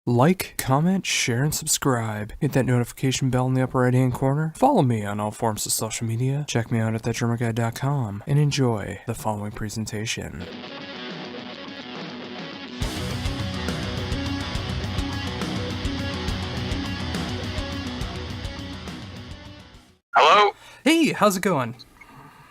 Like, comment, share, and subscribe. Hit that notification bell in the upper right-hand corner. Follow me on all forms of social media. Check me out at thatdrummerguy.com and enjoy the following presentation. Hello? Hey, how's it going?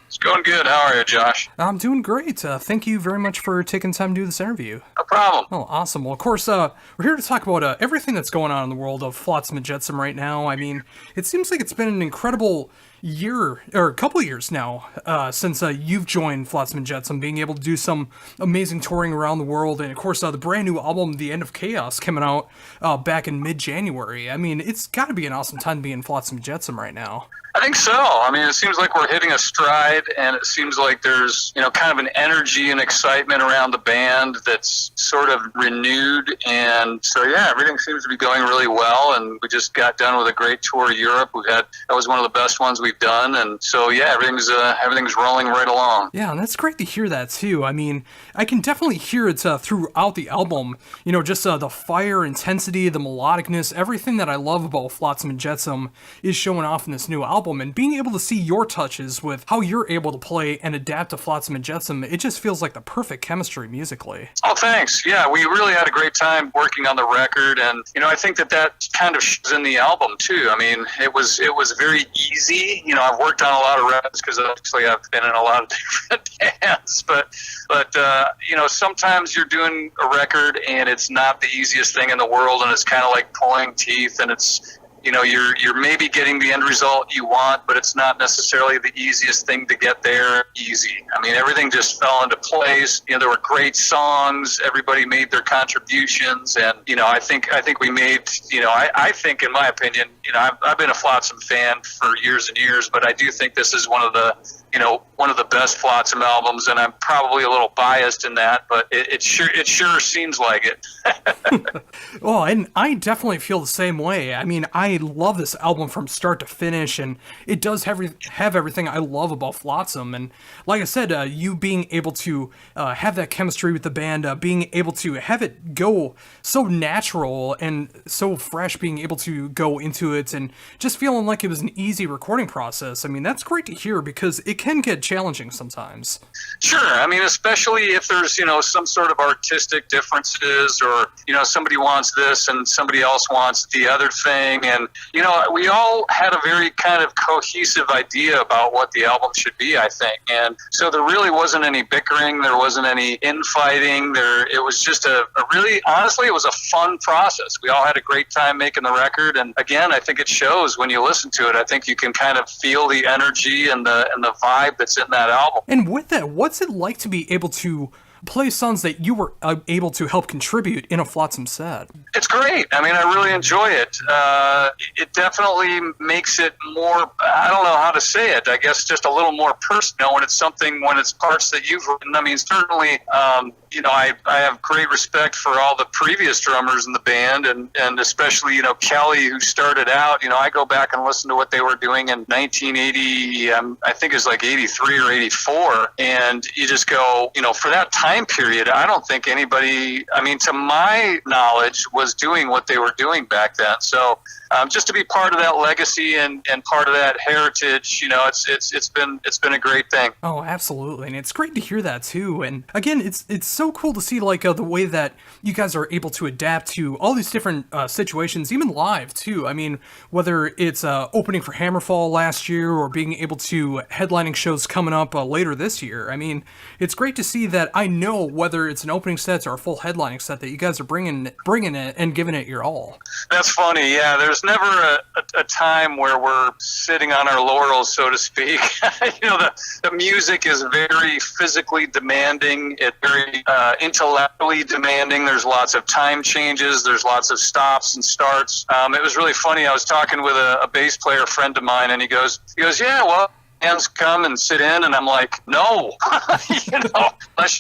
It's going good. How are you, Josh? I'm doing great. Thank you very much for taking time to do this interview. No problem. Oh, awesome. Well, of course, we're here to talk about everything that's going on in the world of Flotsam and Jetsam right now. I mean, it seems like it's been an incredible year, or a couple years now, since you've joined Flotsam and Jetsam, being able to do some amazing touring around the world, and of course, the brand new album, The End of Chaos, coming out back in mid-January. I mean, it's got to be an awesome time to be in Flotsam and Jetsam right now. I think so. I mean, it seems like we're hitting a stride, and it seems like there's, kind of an energy and excitement around the band that's sort of renewed. And so, yeah, everything seems to be going really well. And we just got done with a great tour of Europe. That was one of the best ones we've done. And so, yeah, everything's rolling right along. Yeah, and that's great to hear that too. I mean, I can definitely hear it throughout the album. Just the fire, intensity, the melodicness, everything that I love about Flotsam and Jetsam is showing off in this new album. And being able to see your touches with how you're able to play and adapt to Flotsam and Jetsam, it just feels like the perfect chemistry musically. Oh, thanks. Yeah, we really had a great time working on the record, and I think that kind of shows in the album too. I mean, it was very easy. I've worked on a lot of records because obviously I've been in a lot of different bands, but sometimes you're doing a record and it's not the easiest thing in the world, and it's kind of like pulling teeth, and it's you're maybe getting the end result you want, but it's not necessarily the easiest thing to get there easy. I mean, everything just fell into place. There were great songs. Everybody made their contributions, and I think we made. I think, in my opinion, I've been a Flotsam fan for years and years, but I do think this is one of the best Flotsam albums, and I'm probably a little biased in that, but it sure seems like it. Well, and I definitely feel the same way. I mean, I love this album from start to finish, and it does have everything I love about Flotsam. And like I said, you being able to have that chemistry with the band, being able to have it go so natural and so fresh, being able to go into it and just feeling like it was an easy recording process. I mean, that's great to hear because it can get challenging sometimes. Sure. I mean, especially if there's, some sort of artistic differences, or, somebody wants this and somebody else wants the other thing. And, we all had a very kind of cohesive idea about what the album should be, I think. And so there really wasn't any bickering. There wasn't any infighting. It was just honestly, it was a fun process. We all had a great time making the record. And again, I think it shows when you listen to it. I think you can kind of feel the energy and the vibe that's in that album. And with that, what's it like to be able to play songs that you were able to help contribute in a Flotsam set? It's great. I mean, I really enjoy it. It definitely makes it more, I don't know how to say it, I guess just a little more personal when it's parts that you've written. I mean, certainly, I have great respect for all the previous drummers in the band, and especially, Kelly, who started out. I go back and listen to what they were doing in 1980, I think it was like 83 or 84, and you just go, for that time period, I don't think anybody, to my knowledge, was doing what they were doing back then. So just to be part of that legacy and part of that heritage, it's been a great thing. Oh, absolutely, and it's great to hear that too. And again, it's so cool to see the way that you guys are able to adapt to all these different situations, even live too. I mean, whether it's opening for Hammerfall last year or being able to headlining shows coming up later this year. I mean, it's great to see that. I know whether it's an opening set or a full headlining set that you guys are bringing it and giving it your all. That's funny. Yeah, there's never a time where we're sitting on our laurels, so to speak. The music is very physically demanding. It's very intellectually demanding. There's lots of time changes. There's lots of stops and starts. It was really funny. I was talking with a bass player friend of mine, and he goes, yeah, well, bands come and sit in, and I'm like, no, unless you're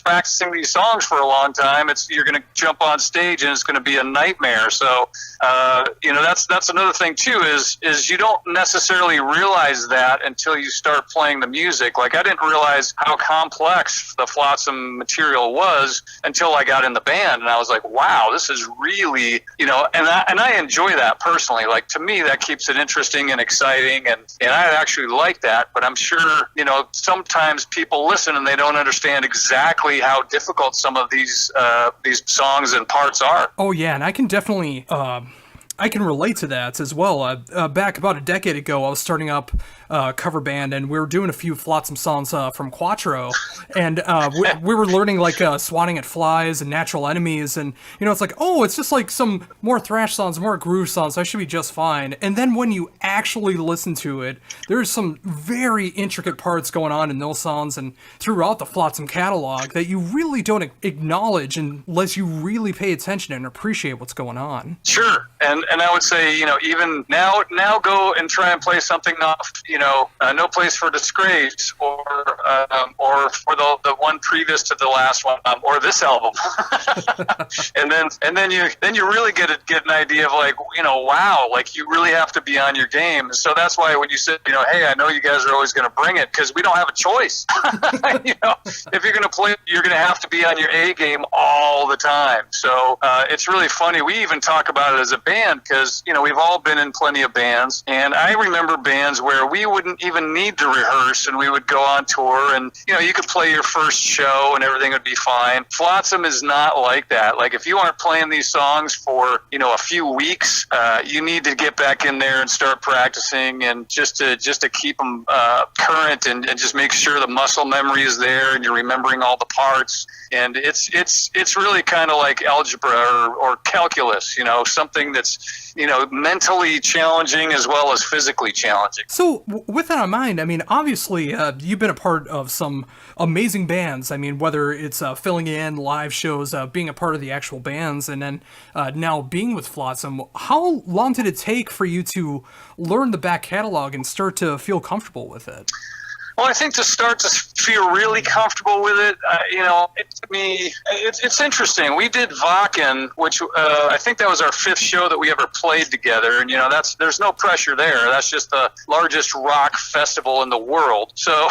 practicing these songs for a long time, you're going to jump on stage and it's going to be a nightmare. So, that's another thing too, is you don't necessarily realize that until you start playing the music. Like, I didn't realize how complex the Flotsam material was until I got in the band, and I was like, wow, this is really, and I enjoy that personally. Like, to me, that keeps it interesting and exciting, and I actually like that. But I'm sure, sometimes people listen and they don't understand exactly how difficult some of these songs and parts are. Oh yeah, and I can definitely I can relate to that as well. Back about a decade ago, I was starting up a cover band, and we were doing a few Flotsam songs from Quattro, and we were learning like Swatting at Flies and Natural Enemies, and it's like, oh, it's just like some more thrash songs, more groove songs, I should be just fine. And then when you actually listen to it, there's some very intricate parts going on in those songs and throughout the Flotsam catalog that you really don't acknowledge unless you really pay attention and appreciate what's going on. Sure. And I would say, even now go and try and play something off, No Place for Disgrace, or for the one previous to the last one, or this album, and then you really get an idea of like, wow, like you really have to be on your game. So that's why when you said, hey, I know you guys are always going to bring it, because we don't have a choice. If you're going to play, you're going to have to be on your A game all the time. So it's really funny. We even talk about it as a band, because we've all been in plenty of bands, and I remember bands where we wouldn't even need to rehearse, and we would go on tour, and you could play your first show and everything would be fine. Flotsam is not like that. Like, if you aren't playing these songs for a few weeks, you need to get back in there and start practicing, and just to keep them current, and just make sure the muscle memory is there and you're remembering all the parts. And it's really kind of like algebra or calculus, something that's mentally challenging as well as physically challenging. So with that in mind, I mean, obviously you've been a part of some amazing bands. I mean, whether it's filling in live shows, being a part of the actual bands, and then now being with Flotsam, how long did it take for you to learn the back catalog and start to feel comfortable with it? Well, I think to start to feel really comfortable with it, it's interesting. We did Wacken, which I think that was our 5th show that we ever played together, and there's no pressure there. That's just the largest rock festival in the world. So,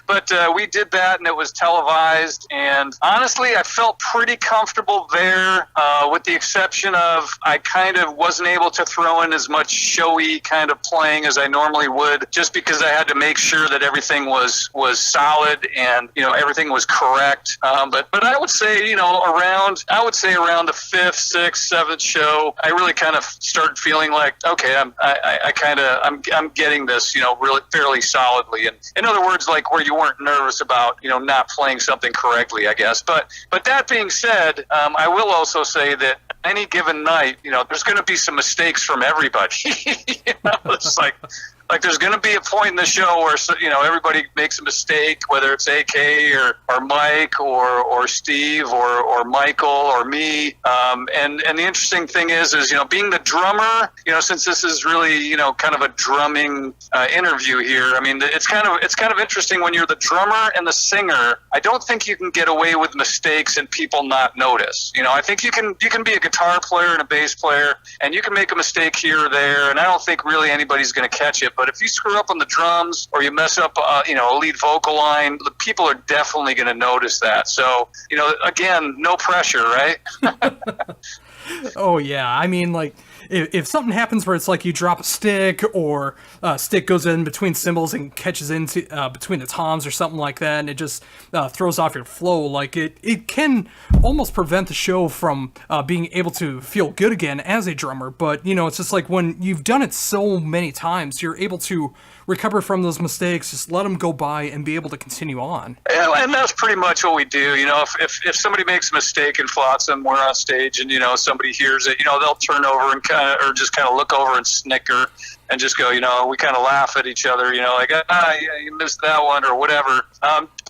but we did that, and it was televised. And honestly, I felt pretty comfortable there, with the exception of I kind of wasn't able to throw in as much showy kind of playing as I normally would, just because I had to make sure that everything was solid and everything was correct. But I would say around the 5th, 6th, 7th show, I really kind of started feeling like, okay, I'm getting this really fairly solidly. And in other words, like where you weren't nervous about not playing something correctly, I guess. But that being said, I will also say that any given night, there's going to be some mistakes from everybody. It's like there's going to be a point in the show where everybody makes a mistake, whether it's AK or Mike or Steve or Michael or me. And the interesting thing is being the drummer, since this is really kind of a drumming interview here. I mean, it's kind of interesting when you're the drummer and the singer. I don't think you can get away with mistakes and people not notice. I think you can be a guitar player and a bass player, and you can make a mistake here or there, and I don't think really anybody's going to catch it. But if you screw up on the drums or you mess up, a lead vocal line, the people are definitely going to notice that. So, again, no pressure, right? Oh, yeah. I mean, like, if something happens where it's like you drop a stick or a stick goes in between cymbals and catches into between the toms or something like that, and it just throws off your flow, like it can almost prevent the show from being able to feel good again as a drummer. But, it's just like when you've done it so many times, you're able to recover from those mistakes, just let them go by and be able to continue on. And that's pretty much what we do. If somebody makes a mistake in Flotsam, we're on stage and, somebody hears it, they'll turn over and or just kind of look over and snicker and just go, we kind of laugh at each other, like, yeah, you missed that one or whatever.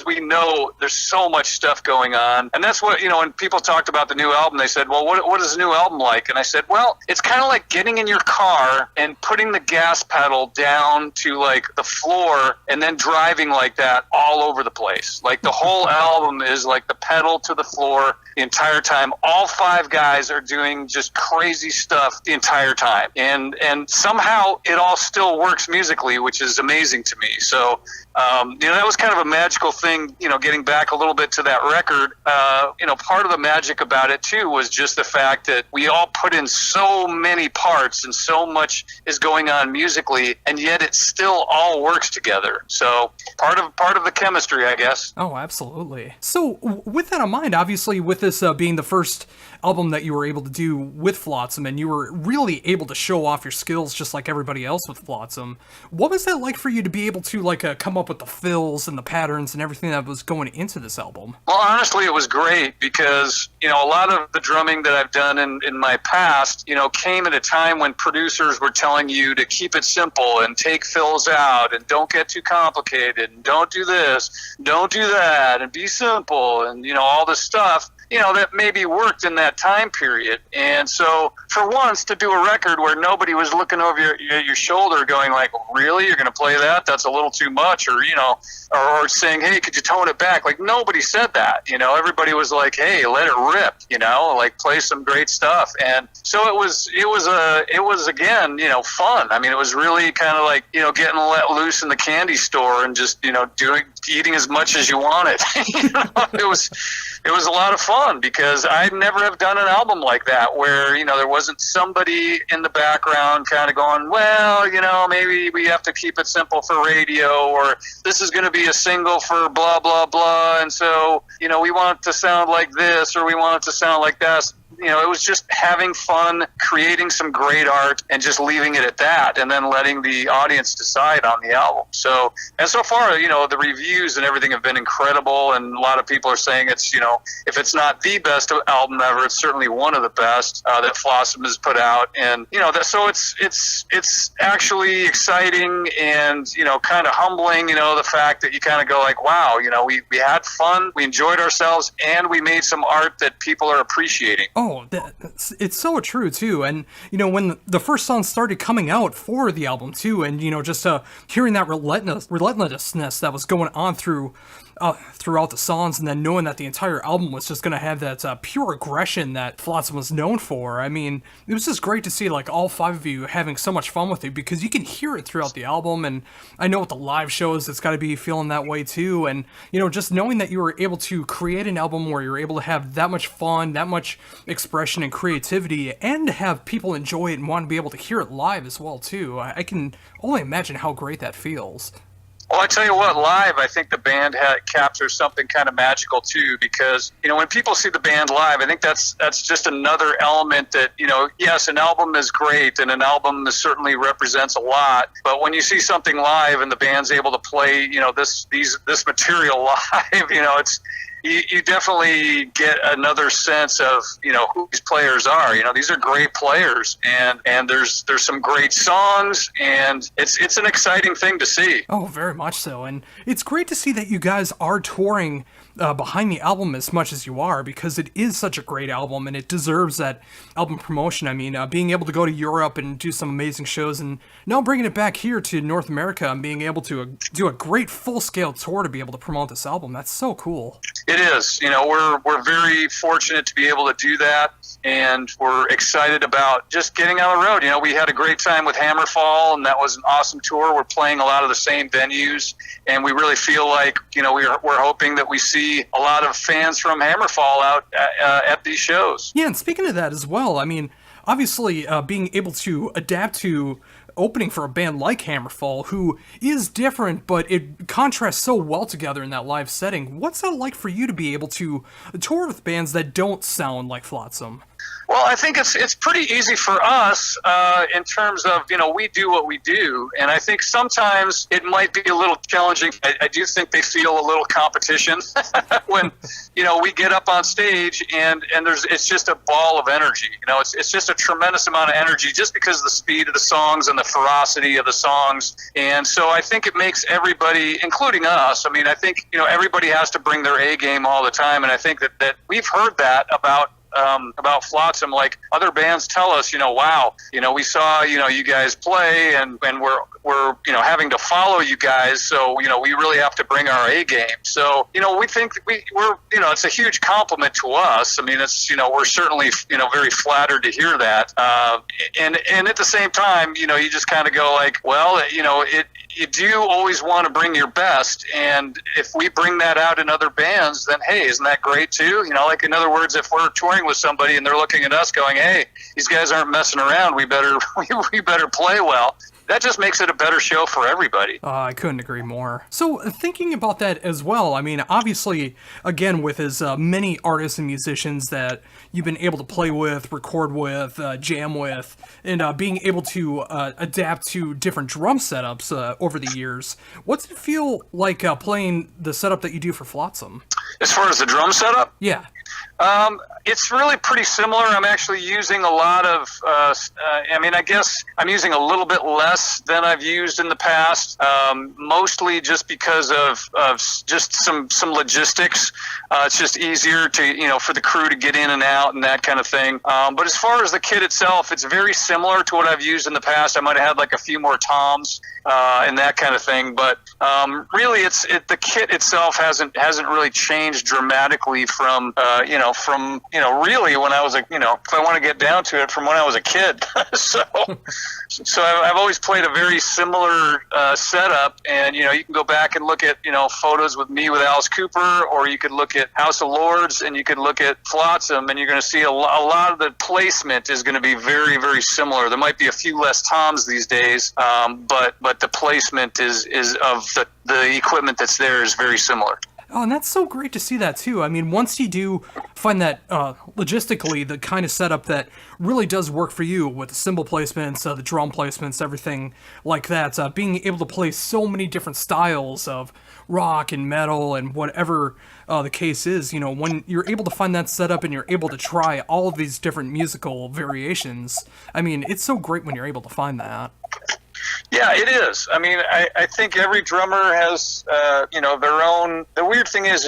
We know there's so much stuff going on. And that's what, when people talked about the new album, they said, well, what is the new album like? And I said, well, it's kind of like getting in your car and putting the gas pedal down to like the floor and then driving like that all over the place. Like the whole album is like the pedal to the floor the entire time. All 5 guys are doing just crazy stuff the entire time. And somehow it all still works musically, which is amazing to me. So, that was kind of a magical thing, getting back a little bit to that record. Part of the magic about it too was just the fact that we all put in so many parts and so much is going on musically, and yet it still all works together. So part of the chemistry, I guess. Oh, absolutely. So with that in mind, obviously with this being the first album that you were able to do with Flotsam, and you were really able to show off your skills just like everybody else with Flotsam, what was that like for you to be able to come up with the fills and the patterns and everything that was going into this album? Well, honestly, it was great because, a lot of the drumming that I've done in my past, came at a time when producers were telling you to keep it simple and take fills out and don't get too complicated and don't do this, don't do that, and be simple and, all this stuff. That maybe worked in that time period. And so for once to do a record where nobody was looking over your shoulder going like, really, you're going to play that? That's a little too much. Or, or saying, hey, could you tone it back? Like nobody said that, everybody was like, hey, let it rip, like play some great stuff. And so it was again, fun. I mean, it was really kind of like, getting let loose in the candy store and just, eating as much as you wanted. It was a lot of fun because I'd never have done an album like that where, there wasn't somebody in the background kind of going, well, maybe we have to keep it simple for radio, or this is going to be a single for blah, blah, blah. And so, we want it to sound like this, or we want it to sound like that. It was just having fun, creating some great art, and just leaving it at that, and then letting the audience decide on the album. So, and so far, the reviews and everything have been incredible, and a lot of people are saying it's, if it's not the best album ever, it's certainly one of the best that Flotsam has put out. And, so it's actually exciting and, kind of humbling, the fact that you kind of go like, wow, we had fun, we enjoyed ourselves, and we made some art that people are appreciating. Oh, it's so true, too. And, when the first song started coming out for the album, too, and, just hearing that relentlessness that was going on throughout the songs, and then knowing that the entire album was just going to have that pure aggression that Flotsam was known for. I mean, it was just great to see, all 5 of you having so much fun with it, because you can hear it throughout the album, and I know with the live shows, it's got to be feeling that way, too. And, just knowing that you were able to create an album where you're able to have that much fun, that much expression and creativity, and have people enjoy it and want to be able to hear it live as well, too. I can only imagine how great that feels. Well, I tell you what, live, I think the band captures something kind of magical too, because, when people see the band live, I think that's just another element that, yes, an album is great and an album certainly represents a lot, but when you see something live and the band's able to play, this material live, you definitely get another sense of, who these players are. These are great players, and there's some great songs, and it's an exciting thing to see. Oh, very much so. And it's great to see that you guys are touring behind the album as much as you are, because it is such a great album and it deserves that album promotion. I mean, being able to go to Europe and do some amazing shows, and now bringing it back here to North America and being able to do a great full-scale tour to be able to promote this album, that's so cool. It is. We're very fortunate to be able to do that, and we're excited about just getting on the road. We had a great time with Hammerfall, and that was an awesome tour. We're playing a lot of the same venues, and we really feel like, we're hoping that we see a lot of fans from Hammerfall out at these shows. Yeah, and speaking of that as well, I mean, obviously being able to adapt to opening for a band like Hammerfall, who is different, but it contrasts so well together in that live setting. What's that like for you to be able to tour with bands that don't sound like Flotsam? Well, I think it's pretty easy for us in terms of, we do what we do. And I think sometimes it might be a little challenging. I do think they feel a little competition when, we get up on stage and it's just a ball of energy. It's just a tremendous amount of energy just because of the speed of the songs and the ferocity of the songs. And so I think it makes everybody, including us, I think, everybody has to bring their A game all the time. And I think that we've heard that about Flotsam, like other bands tell us, wow, we saw, you guys play and we're having to follow you guys. So, we really have to bring our A game. So, we think we're, it's a huge compliment to us. It's, we're certainly, very flattered to hear that. And at the same time, you just kind of go like, well, you do always want to bring your best. And if we bring that out in other bands, then, hey, isn't that great too? Like in other words, if we're touring with somebody and they're looking at us going, hey, these guys aren't messing around, we better play well. That just makes it a better show for everybody. I couldn't agree more. So thinking about that as well, obviously, again, with as many artists and musicians that you've been able to play with, record with, jam with, and being able to adapt to different drum setups over the years, what's it feel like playing the setup that you do for Flotsam? As far as the drum setup? Yeah. It's really pretty similar. I'm actually using a lot of, I guess I'm using a little bit less than I've used in the past, mostly just because of just some logistics. It's just easier to, for the crew to get in and out and that kind of thing. But as far as the kit itself, it's very similar to what I've used in the past. I might have had like a few more toms and that kind of thing. But really, the kit itself hasn't really changed dramatically from really when I was if I want to get down to it, from when I was a kid. so I've always played a very similar setup, and you can go back and look at photos with me with Alice Cooper, or you could look at House of Lords, and you could look at Flotsam, and you're going to see a lot of the placement is going to be very, very similar. There might be a few less toms these days, but the placement is of the equipment that's there is very similar. Oh, and that's so great to see that, too. Once you do find that, logistically, the kind of setup that really does work for you with the cymbal placements, the drum placements, everything like that, being able to play so many different styles of rock and metal and whatever the case is, when you're able to find that setup and you're able to try all of these different musical variations, it's so great when you're able to find that. Yeah, it is. I think every drummer has, their own. The weird thing is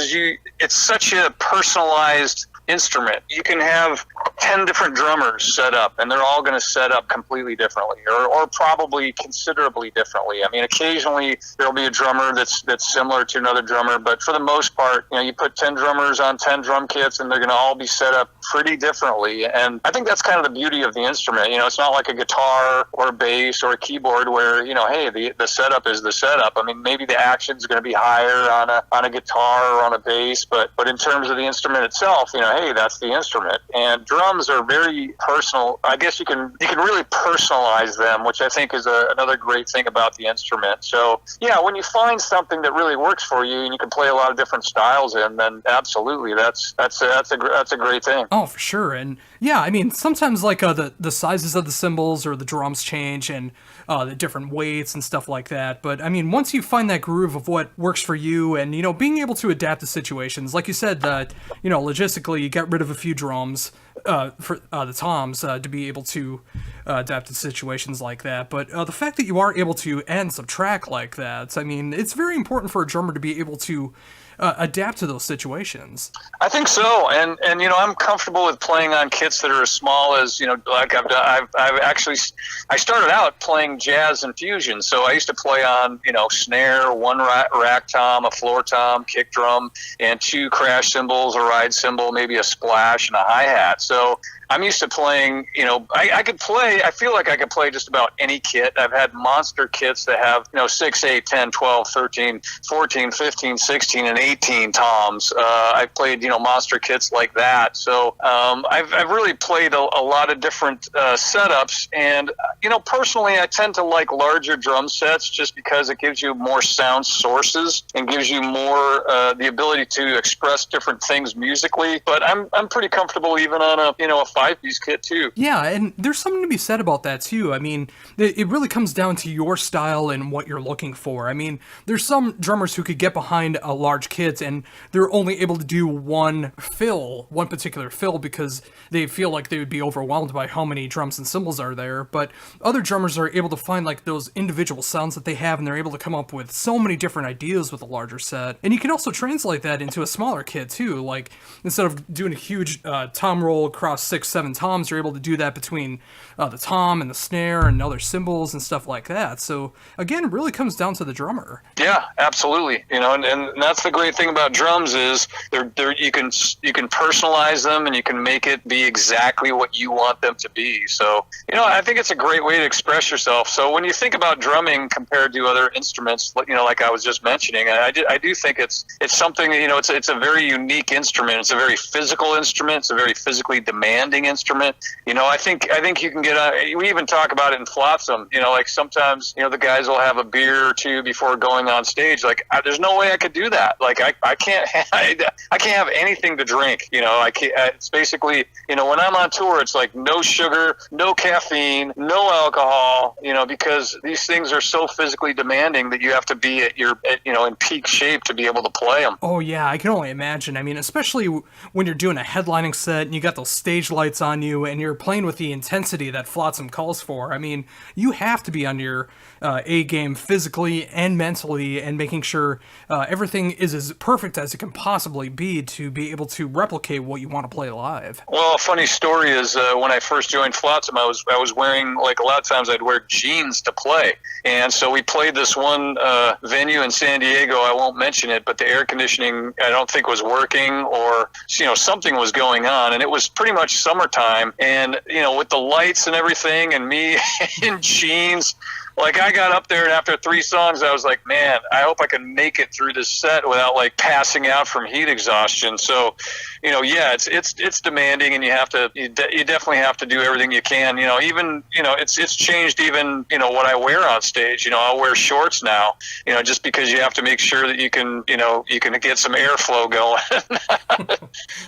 it's such a personalized instrument. You can have 10 different drummers set up, and they're all going to set up completely differently, or probably considerably differently. Occasionally there'll be a drummer that's similar to another drummer, but for the most part, you put 10 drummers on 10 drum kits, and they're going to all be set up pretty differently. And I think that's kind of the beauty of the instrument. It's not like a guitar or a bass or a keyboard where, hey, the setup is the setup. Maybe the action's going to be higher on a guitar or on a bass, but in terms of the instrument itself, hey, that's the instrument. And drums are very personal. I guess you can really personalize them, which I think is another great thing about the instrument. So yeah, when you find something that really works for you and you can play a lot of different styles in, then absolutely, that's a great thing. Oh, for sure. And yeah, sometimes like the sizes of the cymbals or the drums change, and the different weights and stuff like that. But once you find that groove of what works for you, and being able to adapt to situations, like you said, that logistically you get rid of a few drums for the toms to be able to adapt to situations like that. But the fact that you are able to add and subtract like that, it's very important for a drummer to be able to adapt to those situations. I think so, and I'm comfortable with playing on kits that are as small as like I started out playing jazz and fusion, so I used to play on snare, one rack tom, a floor tom, kick drum, and 2 crash cymbals, a ride cymbal, maybe a splash, and a hi-hat. So I'm used to playing, I feel like I could play just about any kit. I've had monster kits that have, 6, 8, 10, 12, 13, 14, 15, 16, and 18 toms. I've played, monster kits like that. So I've really played a lot of different setups. And, personally, I tend to like larger drum sets just because it gives you more sound sources and gives you more the ability to express different things musically. But I'm pretty comfortable even on a 5-piece kit too. Yeah, and there's something to be said about that too. I mean, it really comes down to your style and what you're looking for. I mean, there's some drummers who could get behind a large kit and they're only able to do one particular fill, because they feel like they would be overwhelmed by how many drums and cymbals are there. But other drummers are able to find like those individual sounds that they have, and they're able to come up with so many different ideas with a larger set. And you can also translate that into a smaller kit too. Like, instead of doing a huge tom roll across 6-7 toms, you're able to do that between the tom and the snare and other cymbals and stuff like that. So again, it really comes down to the drummer. Yeah, absolutely. And that's the great thing about drums is you can personalize them and you can make it be exactly what you want them to be. So I think it's a great way to express yourself. So when you think about drumming compared to other instruments, like I was just mentioning, I do think it's something, it's a very unique instrument. It's a very physical instrument. It's a very physically demanding instrument. I think you can get we even talk about it in Flotsam, like sometimes, the guys will have a beer or two before going on stage. Like, there's no way I could do that. Like, I can't have anything to drink. It's basically, when I'm on tour, it's like no sugar, no caffeine, no alcohol, because these things are so physically demanding that you have to be in peak shape to be able to play them. Oh yeah, I can only imagine. I mean, especially when you're doing a headlining set and you got those stage lights on you and you're playing with the intensity that Flotsam calls for. I mean, you have to be on your A game physically and mentally, and making sure everything is as perfect as it can possibly be to be able to replicate what you want to play live. Well, a funny story is when I first joined Flotsam, I was wearing, like, a lot of times I'd wear jeans to play. And so we played this one venue in San Diego. I won't mention it, but the air conditioning, I don't think, was working, or something was going on, and it was pretty much summertime, and with the lights and everything and me in jeans, like, I got up there, and after 3 songs, I was like, man, I hope I can make it through this set without, like, passing out from heat exhaustion. So, yeah, it's demanding, and you definitely have to do everything you can. Even, it's changed even, what I wear on stage. I'll wear shorts now, just because you have to make sure that you can get some airflow going.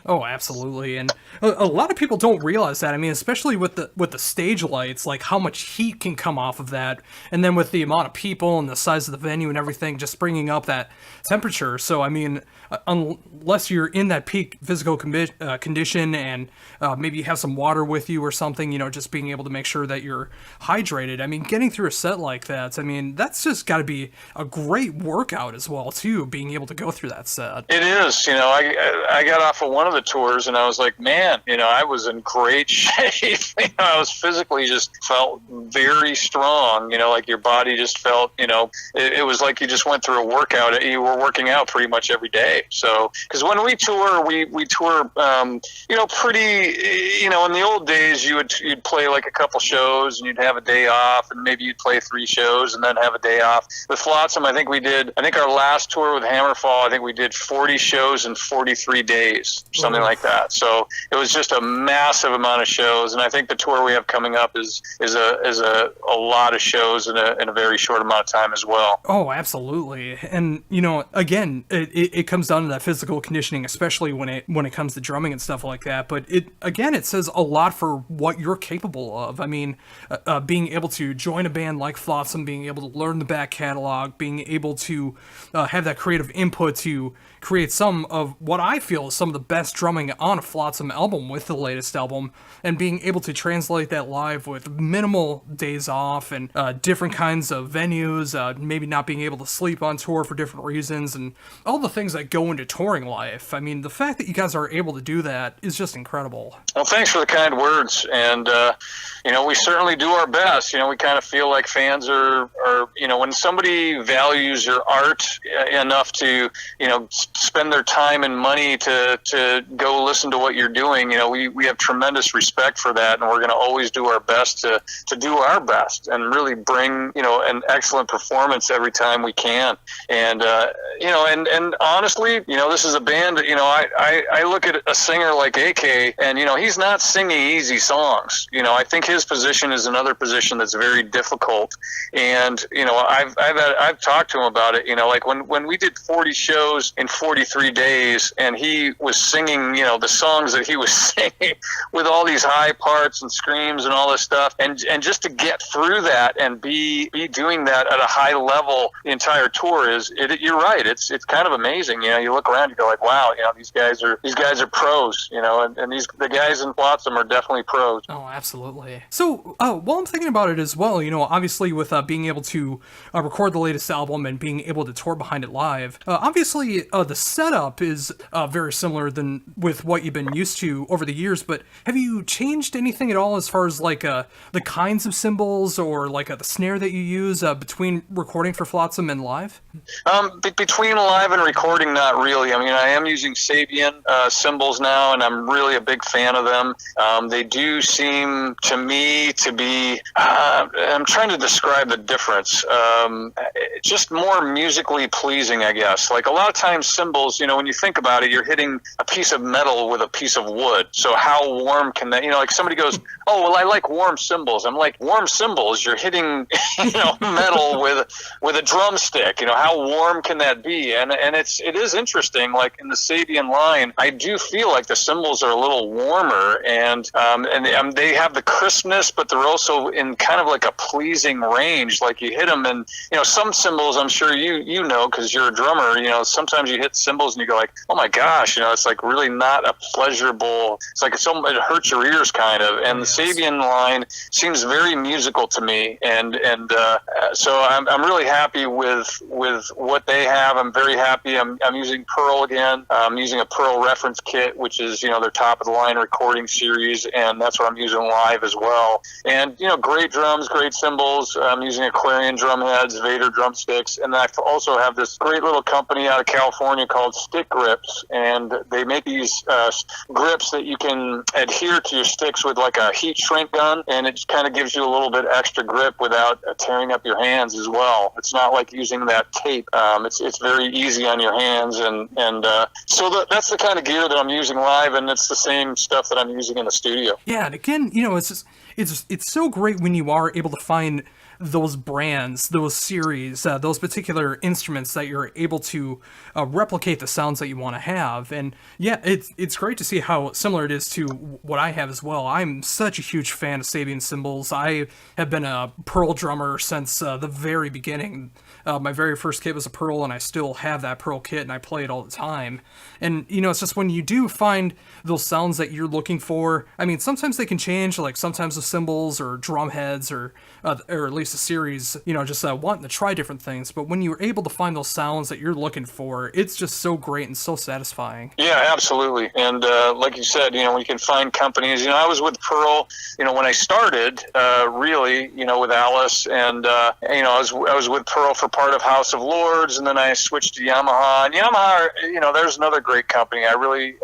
Oh, absolutely. And a lot of people don't realize that. I mean, especially with the stage lights, like how much heat can come off of that. And then with the amount of people and the size of the venue and everything, just bringing up that temperature. So, I mean, unless you're in that peak physical condition and maybe you have some water with you or something, just being able to make sure that you're hydrated. I mean, getting through a set like that, I mean, that's just got to be a great workout as well, too, being able to go through that set. It is. I got off of one of the tours and I was like, man, I was in great shape. I was physically just felt very strong, like your body just felt, it was like you just went through a workout. You were working out pretty much every day. So, because when we tour, we tour, pretty, in the old days, you'd play like a couple shows and you'd have a day off, and maybe you'd play 3 shows and then have a day off. With Flotsam, I think our last tour with Hammerfall, I think we did 40 shows in 43 days, something like that. So it was just a massive amount of shows, and I think the tour we have coming up is a lot of shows in a very short amount of time as well. Oh, absolutely. And again, it comes down to that physical conditioning, especially when it comes to drumming and stuff like that. But it says a lot for what you're capable of. I mean, being able to join a band like Flotsam, being able to learn the back catalog, being able to have that creative input to create some of what I feel is some of the best drumming on a Flotsam album with the latest album, and being able to translate that live with minimal days off and different kinds of venues, maybe not being able to sleep on tour for different reasons, and all the things that go into touring life. I mean, the fact that you guys are able to do that is just incredible. Well, thanks for the kind words, and we certainly do our best. We kind of feel like fans are when somebody values your art enough to spend their time and money to go listen to what you're doing, we have tremendous respect for that, and we're going to always do our best to do our best and really bring, an excellent performance every time we can. And, and honestly, this is a band that, I look at a singer like AK, and, he's not singing easy songs. I think his position is another position that's very difficult. And, I've talked to him about it, like when we did 40 shows in 43 days, and he was singing, the songs that he was singing with all these high parts and screams and all this stuff. And just to get through that and be doing that at a high level the entire tour you're right. It's kind of amazing. You look around, you go like, wow, these guys are pros, and the guys in Flotsam are definitely pros. Oh, absolutely. So, while I'm thinking about it as well, obviously with being able to record the latest album and being able to tour behind it live, obviously the setup is very similar than with what you've been used to over the years, but have you changed anything at all as far as like the kinds of cymbals or like the snare that you use between recording for Flotsam and live? Between live and recording, not really. I mean, I am using Sabian cymbals now, and I'm really a big fan of them. They do seem to me to be, I'm trying to describe the difference, just more musically pleasing, I guess. Like a lot of times cymbals, when you think about it, you're hitting a piece of metal with a piece of wood. So how warm can that, like somebody goes, oh, well, I like warm cymbals. I'm like, warm cymbals, you're hitting, metal with a drumstick. How warm can that be? And it is interesting. Like in the Sabian line, I do feel like the cymbals are a little warmer, and they have the crispness, but they're also in kind of like a pleasing range. Like you hit them, and some cymbals, I'm sure you know because you're a drummer. Sometimes you hit cymbals and you go like, oh my gosh, it's like really not a pleasurable. It's like it hurts your ears kind of. And the Sabian line seems very musical to me, and so I'm really happy with what they have. I'm very happy. I'm using Pearl again. I'm using a Pearl reference kit, which is their top of the line recording series, and that's what I'm using live as well. And great drums, great cymbals. I'm using Aquarian drum heads, Vader drumsticks, and I also have this great little company out of California called Stick Grips, and they make these grips that you can adhere to your sticks with like a heat shrink gun, and it kind of gives you a little bit extra grip without tearing up your hands as well. It's not like using that tape. It's very easy on your hands, and so that's the kind of gear that I'm using live, and it's the same stuff that I'm using in the studio. Yeah, and again, it's so great when you are able to find those brands, those series, those particular instruments that you're able to replicate the sounds that you want to have. And yeah, it's great to see how similar it is to what I have as well. I'm such a huge fan of Sabian cymbals. I have been a Pearl drummer since the very beginning. My very first kit was a Pearl, and I still have that Pearl kit, and I play it all the time. And, it's just when you do find those sounds that you're looking for, I mean, sometimes they can change, like sometimes the cymbals or drum heads or at least a series, just wanting to try different things. But when you're able to find those sounds that you're looking for, it's just so great and so satisfying. Yeah, absolutely. And like you said, when you can find companies, I was with Pearl, when I started, really, with Alice, and, I was with Pearl for part of House of Lords, and then I switched to Yamaha. And Yamaha, there's another great company. I really,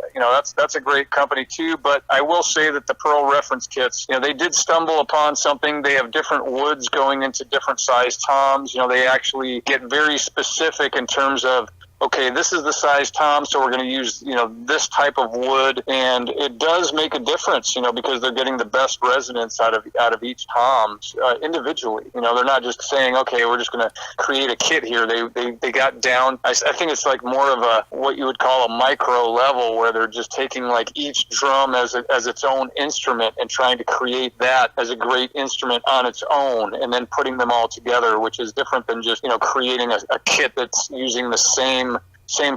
that's a great company too. But I will say that the Pearl reference kits, they did stumble upon something. They have different woods going into different size toms. They actually get very specific in terms of, okay, this is the size tom, so we're going to use, this type of wood, and it does make a difference, because they're getting the best resonance out of each tom individually. They're not just saying, okay, we're just going to create a kit here. They got down. I think it's like more of a what you would call a micro level, where they're just taking like each drum as its own instrument and trying to create that as a great instrument on its own, and then putting them all together, which is different than just creating a kit that's using the same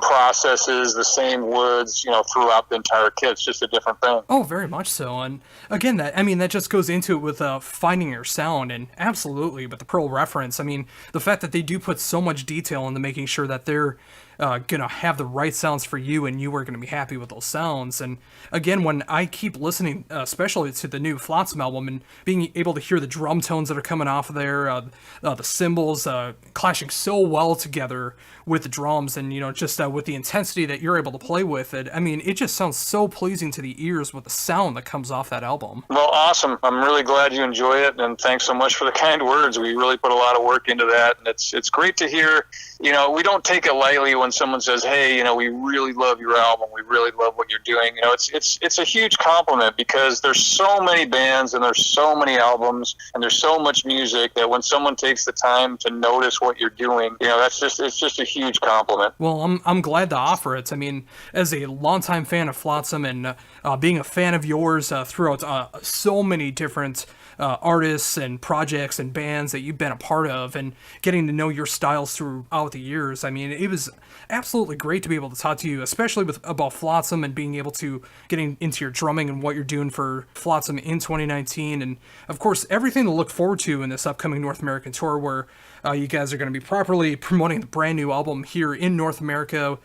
processes, the same woods, throughout the entire kit. It's just a different thing. Oh, very much so. And again, that just goes into it with finding your sound, and absolutely, with the Pearl reference, the fact that they do put so much detail into making sure that they're gonna have the right sounds for you, and you were gonna be happy with those sounds. And again, when I keep listening, especially to the new Flotsam album, and being able to hear the drum tones that are coming off of there, the cymbals clashing so well together with the drums, and just with the intensity that you're able to play with it, I mean, it just sounds so pleasing to the ears with the sound that comes off that album. Well, awesome. I'm really glad you enjoy it, and thanks so much for the kind words. We really put a lot of work into that, and it's great to hear. We don't take it lightly when someone says, "Hey, we really love your album. We really love what you're doing." It's a huge compliment, because there's so many bands and there's so many albums and there's so much music that when someone takes the time to notice what you're doing, it's just a huge compliment. Well, I'm glad to offer it. I mean, as a longtime fan of Flotsam, and being a fan of yours throughout so many different artists and projects and bands that you've been a part of, and getting to know your styles throughout the years. I mean, it was absolutely great to be able to talk to you, especially about Flotsam, and being able to getting into your drumming and what you're doing for Flotsam in 2019. And of course, everything to look forward to in this upcoming North American tour, where you guys are going to be properly promoting the brand new album here in North America,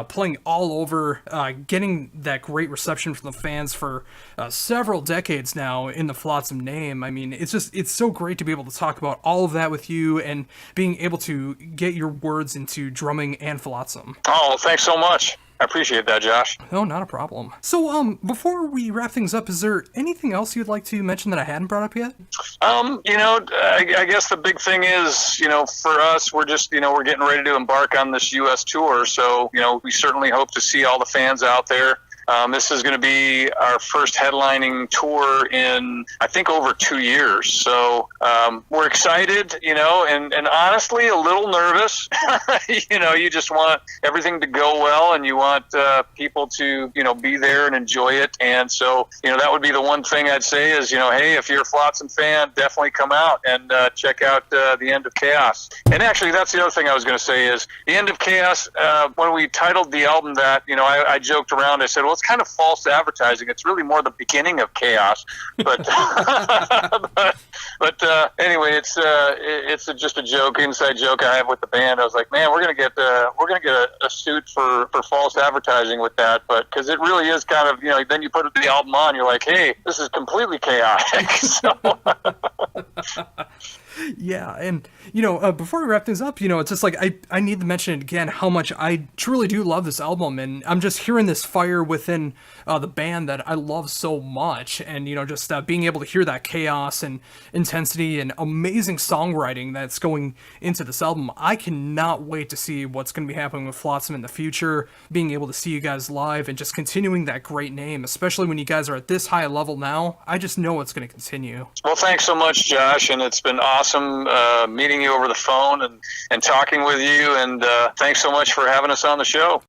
playing all over, getting that great reception from the fans for several decades now in the Flotsam name. I mean, it's so great to be able to talk about all of that with you, and being able to get your words into drumming and Flotsam. Oh, thanks so much. I appreciate that, Josh. Oh, not a problem. So, before we wrap things up, is there anything else you'd like to mention that I hadn't brought up yet? I guess the big thing is, for us, we're just, we're getting ready to embark on this U.S. tour. So, we certainly hope to see all the fans out there. This is going to be our first headlining tour in, I think, over 2 years. So we're excited, and honestly a little nervous. You just want everything to go well, and you want people to, be there and enjoy it. And so, that would be the one thing I'd say is, hey, if you're a Flotsam fan, definitely come out and check out The End of Chaos. And actually, that's the other thing I was going to say is The End of Chaos, when we titled the album that, I joked around. I said, well, it's kind of false advertising. It's really more the beginning of chaos. But anyway, it's just a joke, inside joke I have with the band. I was like, man, we're gonna get a suit for false advertising with that, but because it really is kind of, then you put the album on, you're like, hey, this is completely chaotic. So. Yeah, and before we wrap things up, it's just like I need to mention it again how much I truly do love this album, and I'm just hearing this fire within the band that I love so much, and just being able to hear that chaos and intensity and amazing songwriting that's going into this album. I cannot wait to see what's going to be happening with Flotsam in the future, being able to see you guys live and just continuing that great name, especially when you guys are at this high level now. I just know it's going to continue. Well, thanks so much, Josh, and it's been awesome meeting you over the phone and talking with you, and thanks so much for having us on the show.